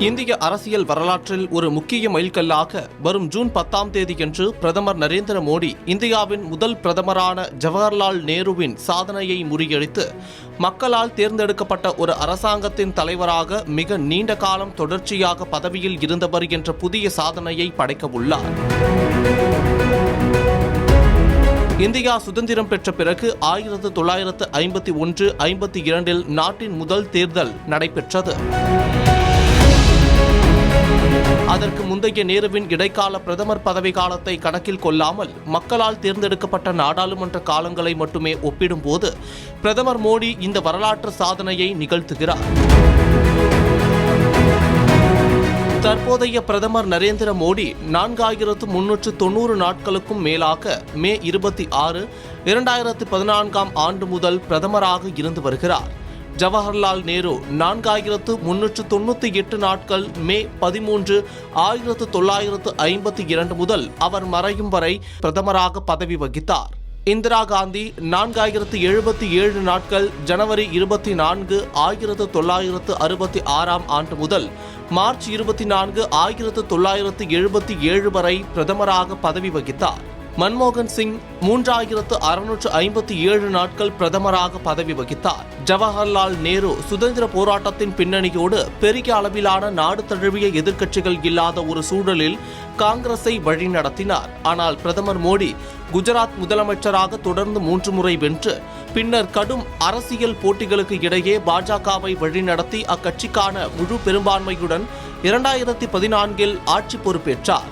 இந்திய அரசியல் வரலாற்றில் ஒரு முக்கிய மைல்கல்லாக வரும் ஜூன் 10ஆம் தேதியன்று பிரதமர் நரேந்திர மோடி இந்தியாவின் முதல் பிரதமரான ஜவஹர்லால் நேருவின் சாதனையை முறியடித்து மக்களால் தேர்ந்தெடுக்கப்பட்ட ஒரு அரசாங்கத்தின் தலைவராக மிக நீண்ட காலம் தொடர்ச்சியாக பதவியில் இருந்தவர் என்ற புதிய சாதனையை படைக்கவுள்ளார். இந்தியா சுதந்திரம் பெற்ற பிறகு 1951-52 நாட்டின் முதல் தேர்தல் நடைபெற்றது. அதற்கு முந்தைய நேருவின் இடைக்கால பிரதமர் பதவி காலத்தை கணக்கில் கொள்ளாமல் மக்களால் தேர்ந்தெடுக்கப்பட்ட நாடாளுமன்ற காலங்களை மட்டுமே ஒப்பிடும்போது பிரதமர் மோடி இந்த வரலாற்று சாதனையை நிகழ்த்துகிறார். தற்போதைய பிரதமர் நரேந்திர மோடி 4390 நாட்களுக்கும் மேலாக மே 26, 2014ஆம் ஆண்டு முதல் பிரதமராக இருந்து வருகிறார். ஜவஹர்லால் நேரு 4398 நாட்கள் மே 13, 1952 முதல் அவர் மறையும் வரை பிரதமராக பதவி வகித்தார். இந்திரா காந்தி 4077 நாட்கள் ஜனவரி 24, 1966ஆம் ஆண்டு முதல் மார்ச் 24, 1977 வரை பிரதமராக பதவி வகித்தார். மன்மோகன் சிங் 3657 நாட்கள் பிரதமராக பதவி வகித்தார். ஜவஹர்லால் நேரு சுதந்திர போராட்டத்தின் பின்னணியோடு பெரிய அளவிலான நாடு தழுவிய எதிர்க்கட்சிகள் இல்லாத ஒரு சூழலில் காங்கிரஸை வழிநடத்தினார். ஆனால் பிரதமர் மோடி குஜராத் முதலமைச்சராக தொடர்ந்து 3 முறை வென்று பின்னர் கடும் அரசியல் போட்டிகளுக்கு இடையே பாஜகவை வழிநடத்தி அக்கட்சிக்கான முழு பெரும்பான்மையுடன் 2014 ஆட்சி பொறுப்பேற்றார்.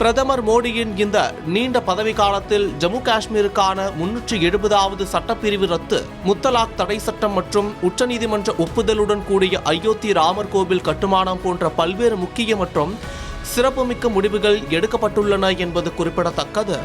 பிரதமர் மோடியின் இந்த நீண்ட பதவி காலத்தில் ஜம்மு காஷ்மீருக்கான 370வது சட்டப்பிரிவு ரத்து, முத்தலாக் தடை சட்டம் மற்றும் உச்சநீதிமன்ற ஒப்புதலுடன் கூடிய அயோத்தி ராமர் கோவில் கட்டுமானம் போன்ற பல்வேறு முக்கிய மற்றும் சிறப்புமிக்க முடிவுகள் எடுக்கப்பட்டுள்ளன என்பது குறிப்பிடத்தக்கது.